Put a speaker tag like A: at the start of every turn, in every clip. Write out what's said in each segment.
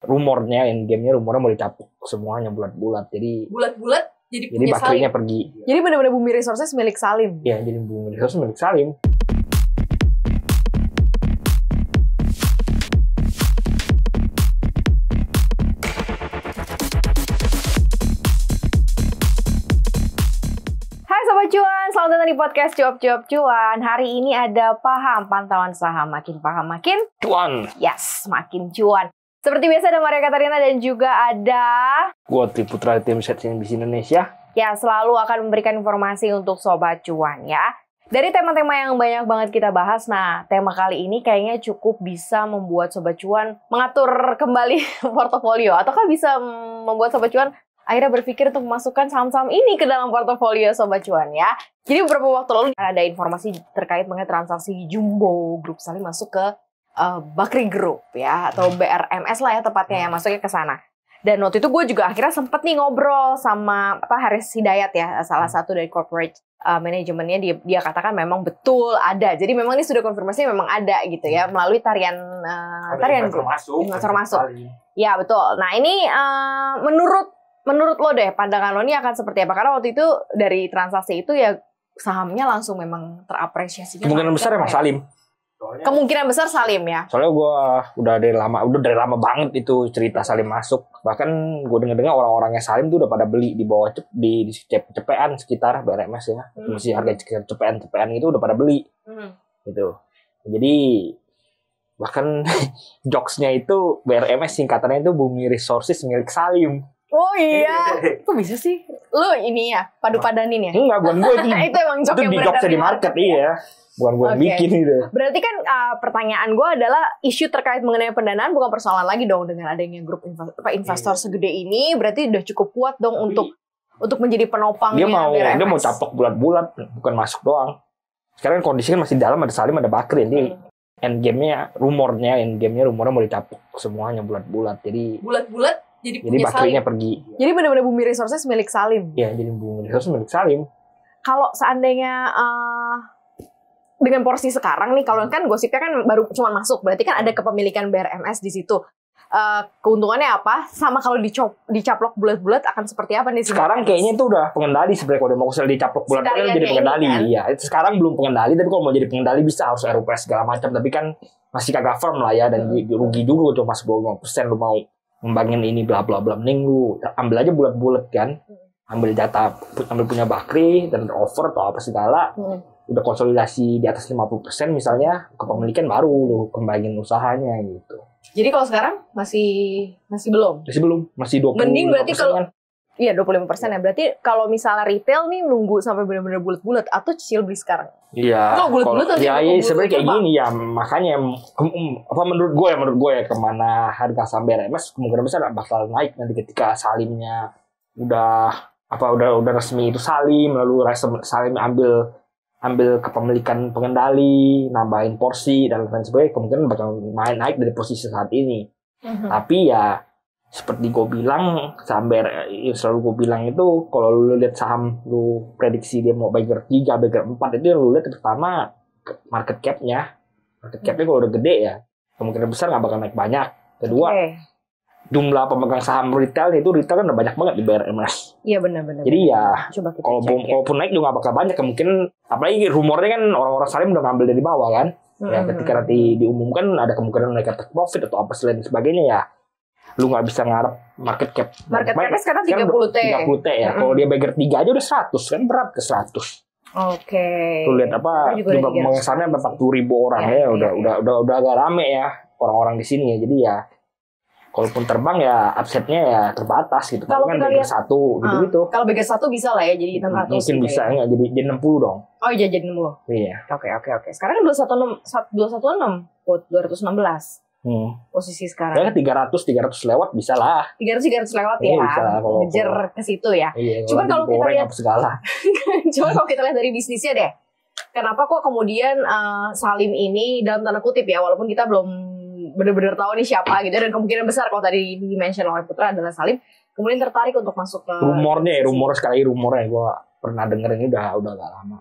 A: rumornya endgame-nya rumornya mau dicapuk semuanya bulat-bulat. Jadi
B: jadi
A: baterainya
B: Salim.
A: pergi.
B: Jadi benar-benar Bumi Resources milik Salim.
A: Iya, jadi Bumi Resources milik Salim.
B: Cuan, selamat datang di podcast Cuap Cuan. Hari ini ada paham pantauan saham, makin paham makin
A: cuan.
B: Yes, makin cuan. Seperti biasa ada Maria Katarina dan juga ada
A: gua Triputra tim Set CNBC Indonesia.
B: Ya, selalu akan memberikan informasi untuk sobat cuan ya. Dari tema-tema yang banyak banget kita bahas, nah tema kali ini kayaknya cukup bisa membuat sobat cuan mengatur kembali portofolio, ataukah bisa membuat sobat cuan akhirnya berpikir untuk memasukkan saham-saham ini ke dalam portofolio sobat cuan ya. Jadi beberapa waktu lalu ada informasi terkait mengenai transaksi Jumbo Group Salim masuk ke Bakri Group ya, atau BRMS lah ya tepatnya ya, masuknya ke sana. Dan waktu itu gue juga akhirnya sempet nih ngobrol sama Haris Hidayat ya, salah satu dari corporate manajemennya. Dia katakan memang betul ada. Jadi memang ini sudah konfirmasi memang ada gitu ya, melalui tarian
A: Investor
B: masuk. Ya betul. Nah ini menurut lo deh, pandangan lo ini akan seperti apa? Karena waktu itu dari transaksi itu ya sahamnya langsung memang terapresiasi.
A: Kemungkinan besar emang Salim.
B: Kemungkinan besar Salim ya.
A: Soalnya gue udah dari lama banget itu cerita Salim masuk. Bahkan gue dengar orang-orangnya Salim tuh udah pada beli di bawah di cepean sekitar BRMS ya. Masih harga cepean itu udah pada beli. Gitu. Jadi bahkan jokesnya itu BRMS singkatannya itu Bumi Resources milik Salim.
B: Oh iya, kok bisa sih? Lo ini ya, padu-padanin ya?
A: Enggak, bukan gue itu.
B: Itu emang joke yang
A: beredar di market, iya. Bukan gue yang bikin itu. Berarti
B: kan pertanyaan gue adalah isu terkait mengenai pendanaan bukan persoalan lagi dong dengan adanya grup investor segede ini. Berarti udah cukup kuat dong untuk menjadi penopangnya.
A: Dia mau capok bulat-bulat, bukan masuk doang. Sekarang kondisinya masih dalam, ada Salim, ada Bakri. Ini endgame-nya rumornya mau dicapok semuanya bulat-bulat. Jadi bulat-bulat. Jadi baterainya pergi.
B: Jadi benar-benar Bumi Resources milik Salim.
A: Iya, jadi Bumi Resources milik Salim.
B: Kalau seandainya dengan porsi sekarang nih, kalau kan gosipnya kan baru cuma masuk, berarti kan ada kepemilikan BRMS di situ. Keuntungannya apa? Sama kalau dicaplok bulat-bulat akan seperti apa nih?
A: Sekarang kayaknya itu udah pengendali sebenarnya. Kalau mau dicaplok bulat-bulat jadi pengendali. Kan? Iya, itu sekarang belum pengendali, tapi kalau mau jadi pengendali bisa harus RUPS segala macam. Tapi kan masih kagak firm lah ya, dan rugi juga cuma masuk 25%. Lu mau ngembangin ini bla bla bla, mending lu ambil aja bulat-bulat kan, ambil data, ambil punya Bakri dan offer atau apa segala, udah konsolidasi di atas 50% misalnya kepemilikan, baru lu kembangin usahanya gitu.
B: Jadi kalau sekarang masih belum,
A: masih 20%.
B: Mending berarti kalau iya 25% ya, berarti kalau misalnya retail nih nunggu sampai benar-benar bulat-bulat atau cicil beli sekarang.
A: Iya.
B: Kalau bulat-bulat
A: ya sebenarnya kayak gini ya, makanya menurut gue ya kemana harga saham BRMS kemungkinan besar bakal naik nanti ketika Salimnya udah resmi itu Salim, lalu Salim ambil kepemilikan pengendali, nambahin porsi dan lain sebagainya, kemungkinan bakal naik dari posisi saat ini. Tapi ya seperti gue bilang, selalu gue bilang itu, kalau lu lihat saham, lu prediksi dia mau Bagger 3, Bagger 4, itu yang lu lihat pertama market cap-nya. Market cap-nya kalau udah gede ya, kemungkinan besar nggak bakal naik banyak. Kedua, jumlah pemegang saham retail itu kan udah banyak banget di BRMS.
B: Iya benar-benar.
A: Jadi ya, kalaupun naik juga nggak bakal banyak, kemungkinan, apalagi rumornya kan orang-orang Salim udah ngambil dari bawah kan. Ya ketika nanti diumumkan ada kemungkinan naik take profit atau apa selain sebagainya ya. Lu nggak bisa ngarep market cap-nya
B: sekarang 30T
A: ya. Kalau dia Bagger 3 aja udah 100 kan, berat ke 100.
B: Oke.
A: Lu lihat apa jumlah pemesannya 40.000 orang ya, udah agak rame ya orang-orang di sini ya. Jadi ya kalaupun terbang ya upsetnya ya terbatas gitu. Kalau kan Bagger 1 gitu.
B: Kalau Bagger 1 bisa lah ya jadi 600.
A: Mungkin bisa ya. Jadi 60 dong.
B: Oh iya jadi 60.
A: Iya.
B: Oke. Sekarang kan 216 216. Posisi sekarang.
A: Ya 300 lewat bisa lah.
B: 300 lewat ya.
A: Bisa lah,
B: ngejar ke situ ya.
A: Iya,
B: Cuman kalau kita lihat
A: Cuman
B: kalau kita lihat dari bisnisnya deh. Kenapa kok kemudian Salim ini dalam tanda kutip ya, walaupun kita belum benar-benar tahu nih siapa gitu, dan kemungkinan besar kalau tadi di-mention oleh Putra adalah Salim, kemudian tertarik untuk masuk ke
A: rumornya gue pernah denger ini udah gak lama.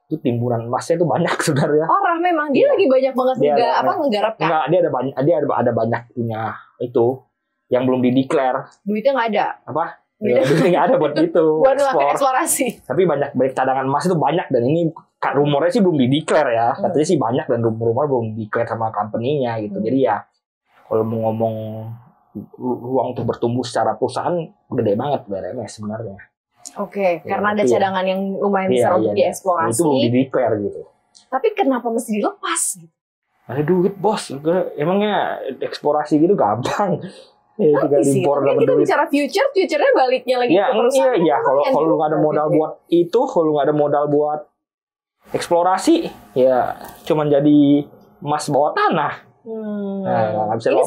A: Itu timbunan emasnya itu banyak sebenarnya.
B: Oh, memang dia lagi banyak banget nggarap kan?
A: Enggak, dia ada banyak punya itu yang belum dideklar.
B: Duitnya nggak ada.
A: Apa? Duitnya nggak ada buat itu.
B: Buat eksplorasi.
A: Tapi banyak cadangan emas itu banyak, dan ini rumornya sih belum dideklar ya. Katanya sih banyak, dan rumor belum dideklar sama company-nya gitu. Jadi ya kalau mau ngomong ruang untuk bertumbuh secara perusahaan gede banget BRMS sebenarnya.
B: Oke, karena ada cadangan yang lumayan besar untuk dieksplorasi.
A: Itu belum dideklar gitu.
B: Tapi kenapa mesti dilepas gitu?
A: Ada duit bos, emangnya eksplorasi gitu gampang.
B: Tinggal impor dapat duit. Kita bicara future-nya baliknya lagi ke perusahaan.
A: Iya, kalau lu nggak ada modal buat itu, kalau lu nggak ada modal buat eksplorasi, ya cuman jadi emas bawah tanah. Nah,
B: ini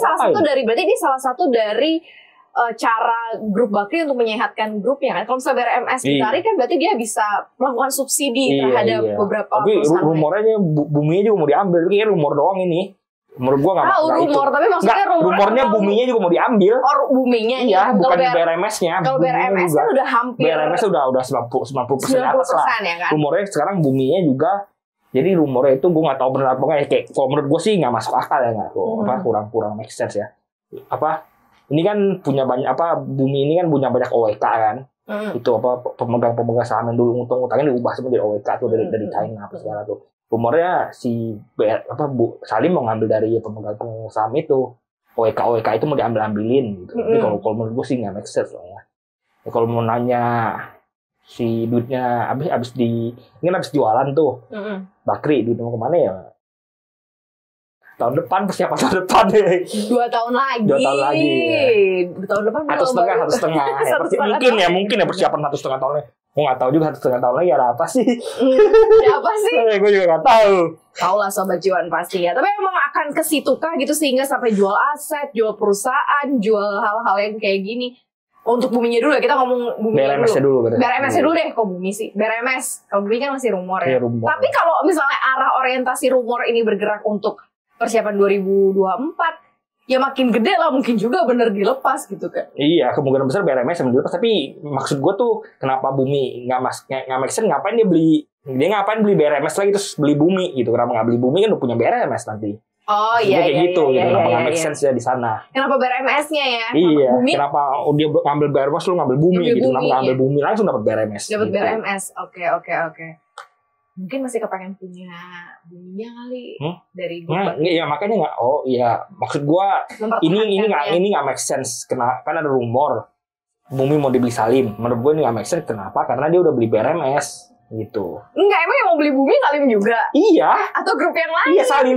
B: salah satu dari cara grup Bakri untuk menyehatkan grupnya kan. Kalau misalnya BRMS ditarik kan berarti dia bisa melakukan subsidi terhadap beberapa perusahaan.
A: Tapi rumornya buminya juga mau diambil. Ini rumor doang ini. Menurut gua nggak
B: rumor, tapi maksudnya
A: rumornya buminya juga mau diambil.
B: Buminya
A: iya, bukan BRMS-nya.
B: Kalau BRMS kan udah hampir.
A: BRMS udah 90% atas lah.
B: Ya kan?
A: Rumornya sekarang buminya juga. Jadi rumornya itu gue nggak tahu benar apa enggak ya, kayak kalau menurut gue sih nggak masuk akal ya, nggak kurang make sense ya. Ini kan punya banyak bumi ini kan punya banyak OWK kan. Itu pemegang saham yang dulu utang-utangnya diubah semua jadi OWK tuh dari China apa segala tuh. Rumornya si Salim mau ngambil dari pemegang saham itu. OWK itu mau diambilin gitu. Tapi kalau menurut gue sih nggak make sense lah ya. Kalau mau nanya si duitnya habis jualan tuh. Bakri duitnya mau kemana ya? Tahun depan, persiapan tahun depan deh.
B: 2 tahun lagi.
A: 2 tahun lagi.
B: Ya. Tahun depan
A: satu setengah. mungkin ya persiapan 1,5 tahunnya. Gue nggak tahu juga 1,5 tahun lagi ada apa sih.
B: Ada apa sih?
A: Gue juga nggak tahu.
B: Tahu lah Sobat Cuan pasti ya. Tapi emang akan ke situ kah gitu sehingga sampai jual aset, jual perusahaan, jual hal-hal yang kayak gini. Untuk buminya dulu ya, kita ngomong buminya dulu. BRMS-nya dulu deh, kok bumi sih. BRMS, kalau bumi kan masih rumor ya. Tapi kalau misalnya arah orientasi rumor ini bergerak untuk persiapan 2024, ya makin gede lah, mungkin juga bener dilepas gitu kan.
A: Iya, kemungkinan besar BRMS yang dilepas. Tapi maksud gue tuh, kenapa bumi nggak make sense, ngapain dia ngapain beli BRMS lagi terus beli bumi gitu. Kenapa nggak beli bumi kan udah punya BRMS nanti.
B: Oh iya,
A: kayak gitu. Kenapa nggak make sense ya di sana?
B: Kenapa BRMS-nya ya?
A: Iya. Kenapa dia ngambil BRMS lu ngambil bumi gitu? Kenapa ngambil bumi langsung dapat BRMS?
B: Dapat gitu. BRMS. Oke. Mungkin masih kepengen punya buminya kali dari gue.
A: Iya makanya nggak. Oh iya, maksud gua ini nggak make sense. Kenapa? Kan ada rumor bumi mau dibeli Salim. Menurut gue ini nggak make sense. Kenapa? Karena dia udah beli BRMS. Gitu.
B: Enggak, emang yang mau beli bumi Salim juga?
A: Iya.
B: Atau grup yang lain?
A: Iya, Salim.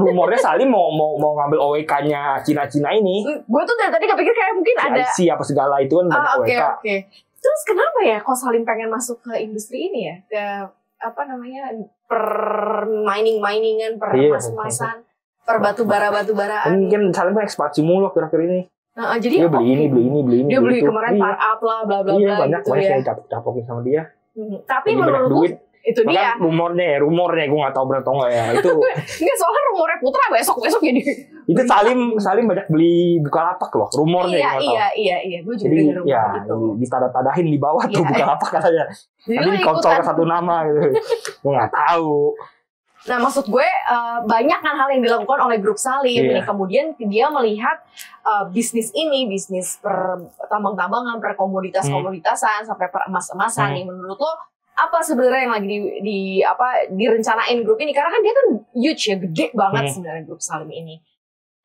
A: Rumornya Salim mau ngambil OWK-nya Cina ini.
B: Gue tuh dari tadi kepikir kayak mungkin ada
A: IC apa segala itu kan banyak OWK.
B: Oke. Terus kenapa ya kok Salim pengen masuk ke industri ini ya? Ke per miningan, per emas-emasan, per batu-baraan.
A: Mungkin Salim kan ekspansi mulu akhir-akhir ini.
B: Jadi
A: dia beli ini.
B: Dia beli kemarin startup lah, bla bla bla.
A: Iya, banyak yang capokin sama dia.
B: Tapi menurut itu dia
A: rumornya gue nggak tahu benar atau enggak ya itu.
B: Enggak, soalnya rumornya Putra besok jadi
A: itu Salim banyak beli Bukalapak loh rumornya.
B: Iya gue juga dengar rumor itu
A: ditanda-tandahin di bawah tuh Bukalapak katanya nanti dikonsol ke satu nama gitu. Gue nggak tahu.
B: Nah, maksud gue banyak kan hal yang dilakukan oleh grup Salim. Nih, kemudian dia melihat bisnis per tambang-tambangan, per komoditas-komoditasan, sampai per emas-emasan. Nih, menurut lo apa sebenarnya yang lagi direncanain grup ini? Karena kan dia kan huge ya, gede banget sebenarnya grup Salim ini.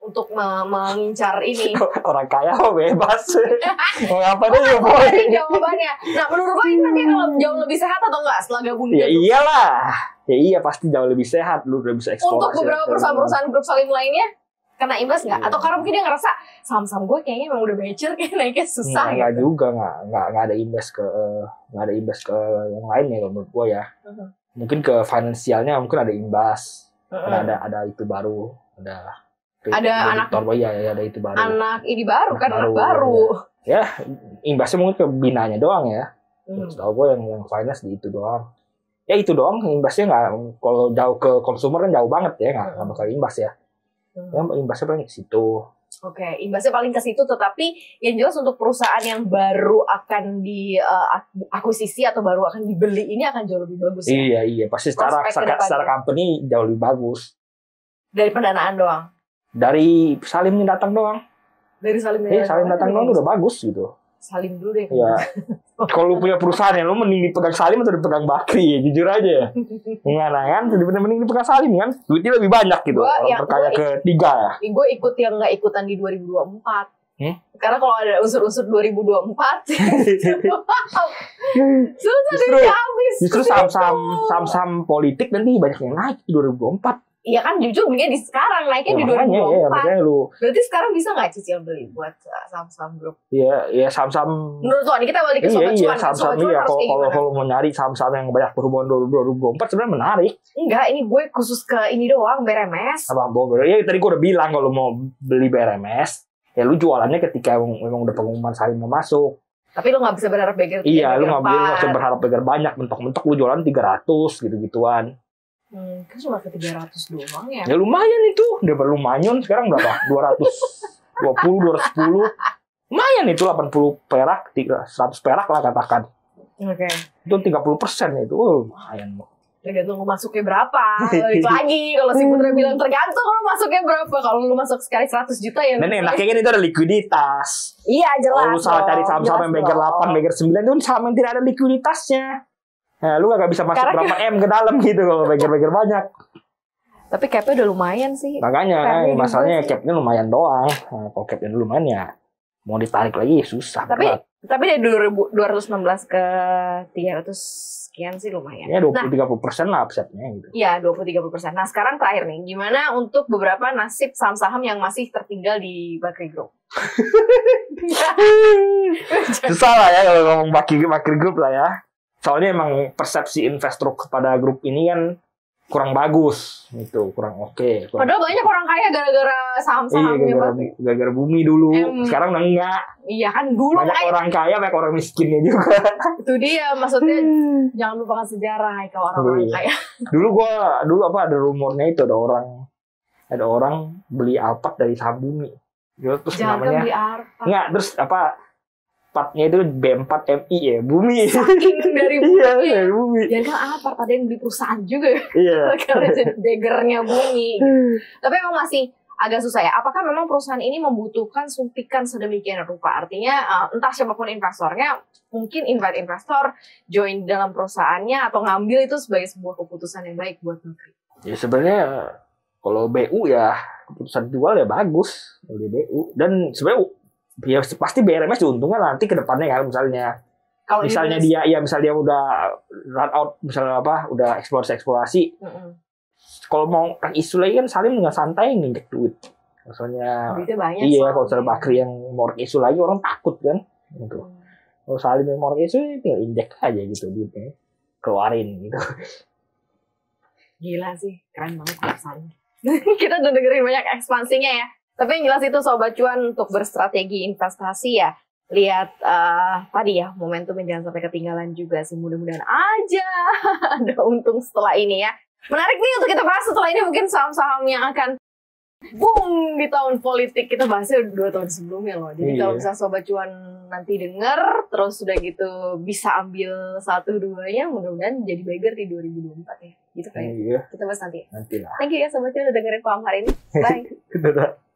B: Untuk mengincar ini.
A: Orang kaya bebas. Mau apa deh boy?
B: Jawabannya. Nah, menurut lo ini nanti akan jauh lebih sehat atau enggak setelah gabung?
A: Ya iyalah. Ya iya pasti jauh lebih sehat. Lu udah bisa eksplorasi.
B: Untuk beberapa perusahaan grup Salim lainnya kena imbas nggak? Atau karena mungkin dia ngerasa saham-saham gue kayaknya memang udah mature, kayak naiknya susah.
A: Nggak juga, nggak ada imbas ke yang lain ya menurut gue ya. Mungkin ke finansialnya mungkin ada imbas. Ada itu baru, ada
B: anak
A: ada itu baru.
B: Anak ini baru kan anak baru.
A: Ya, imbasnya mungkin ke binanya doang ya. Setahu gue yang finance di itu doang. Ya itu doang imbasnya nggak, kalau jauh ke konsumer kan jauh banget ya, nggak bakal imbas ya. Yang imbasnya paling ke situ.
B: Oke, imbasnya paling ke situ, tetapi yang jelas untuk perusahaan yang baru akan diakuisisi atau baru akan dibeli ini akan jauh lebih bagus ya.
A: Iya, pasti secara company jauh lebih bagus.
B: Dari pendanaan doang.
A: Dari Salim yang datang doang.
B: Dari Salim
A: Salim datang doang udah bagus gitu.
B: Salim dulu deh.
A: Ya. Kalau lu punya perusahaan ya, lu mending dipegang Salim atau dipegang Bakri ya, jujur aja. Enggak kan, mending dipegang Salim kan. Duitnya lebih banyak gitu. Orang terkaya ketiga ya.
B: Gue ikut yang nggak ikutan di 2024. Karena kalau ada unsur-unsur 2024 susah habis.
A: Justru saham-saham politik nanti banyak yang naik di 2024.
B: Iya kan jujur di sekarang naiknya di 2024.
A: Iya, makanya lu.
B: Berarti sekarang bisa nggak cicil beli buat saham-saham grup?
A: Iya saham-saham.
B: Menurut lo, ini kita balik ke Sobat Cuan.
A: Saham-saham iya. Kalau mau nyari saham-saham yang banyak berhubungan 2024 sebenarnya menarik.
B: Enggak, ini gue khusus ke ini doang, BRMS.
A: Abang Bogor. Ya tadi gue udah bilang kalau mau beli BRMS, ya lu jualannya ketika memang udah pengumuman Salim mau masuk.
B: Tapi lu nggak bisa berharap beggar.
A: Iya, lu nggak bisa berharap beggar banyak. Mentok-mentok lu jualan 300 gitu-gituan.
B: Kan cuma ke 300 doang ya.
A: Ya lumayan itu. Udah lumayan sekarang berapa? 220, 210. Lumayan itu 80 perak, 100 perak lah katakan.
B: Oke.
A: Itu 30% itu. Lumayan.
B: Tergantung lu masuknya berapa. Itu lagi kalau si Putra bilang tergantung lu masuknya berapa. Kalau lu masuk sekali 100 juta ya.
A: Dan enaknya kan itu ada likuiditas.
B: Iya jelas.
A: Kalau lu salah cari saham-saham yang beggar 8, beggar 9 itu saham yang tidak ada likuiditasnya. Nah, lu gak bisa masuk berapa M ke dalam gitu kalau beggar-beggar banyak.
B: Tapi capnya udah lumayan sih.
A: Makanya masalahnya capnya lumayan doang. Nah, kalau capnya lumayan ya mau ditarik lagi susah.
B: Tapi dari 216 ke 300 sekian sih lumayan.
A: Ya 20-30% lah upsetnya gitu.
B: Iya 20-30%. Nah sekarang terakhir nih, gimana untuk beberapa nasib saham-saham yang masih tertinggal di Bakri Group?
A: Susah lah ya kalau ngomong Bakri Group lah ya. Soalnya emang persepsi investor kepada grup ini kan kurang bagus gitu, kurang oke.
B: Padahal banyak orang kaya gara-gara saham-sahamnya.
A: Gara-gara bumi dulu. Sekarang udah enggak.
B: Iya kan dulu
A: banyak orang kaya, banyak orang miskinnya juga.
B: Itu dia maksudnya jangan lupakan sejarah kalau orang kaya.
A: Dulu ada rumornya itu ada orang beli Alphard dari saham bumi. Terus namanya
B: beli Alphard.
A: Enggak, terus partnya itu B4 MI ya, bumi.
B: Saking dari bumi.
A: Iya, dari bumi.
B: Jangan kan Alphard, ada yang beli perusahaan juga.
A: Iya.
B: Karena jadi beggarnya bumi. Tapi emang masih agak susah ya. Apakah memang perusahaan ini membutuhkan suntikan sedemikian rupa? Artinya entah siapapun investornya, mungkin invite investor join dalam perusahaannya atau ngambil itu sebagai sebuah keputusan yang baik buat negeri.
A: Ya sebenarnya kalau BU ya keputusan jual ya bagus kalau di BU. Dan sebenarnya ya pasti BRMS diuntungkan nanti ke depannya kan misalnya dia udah run out misalnya udah eksplorasi kalau mau isu lagi kan Salim dengan santai nginjek duit maksudnya iya kalau misalnya Bakri yang mau isu lagi orang takut kan gitu. Kalau Salim yang mau isu tinggal injek aja gitu duitnya keluarin gitu.
B: Gila sih, keren banget Salim. Kita udah dengerin banyak ekspansinya ya. Tapi yang jelas itu Sobat Cuan untuk berstrategi investasi ya. Lihat tadi ya momentum yang jangan sampai ketinggalan juga sih. Mudah-mudahan aja ada untung setelah ini ya. Menarik nih untuk kita bahas setelah ini mungkin saham-saham yang akan boom di tahun politik. Kita bahasnya 2 tahun sebelumnya loh. Jadi kalau misalnya Sobat Cuan nanti denger terus udah gitu bisa ambil 1-2-nya mudah-mudahan jadi beggar di 2024 ya. Gitu kan. Kita bahas nanti.
A: Nanti lah.
B: Thank you ya Sobat Cuan udah dengerin Paham hari ini. Bye.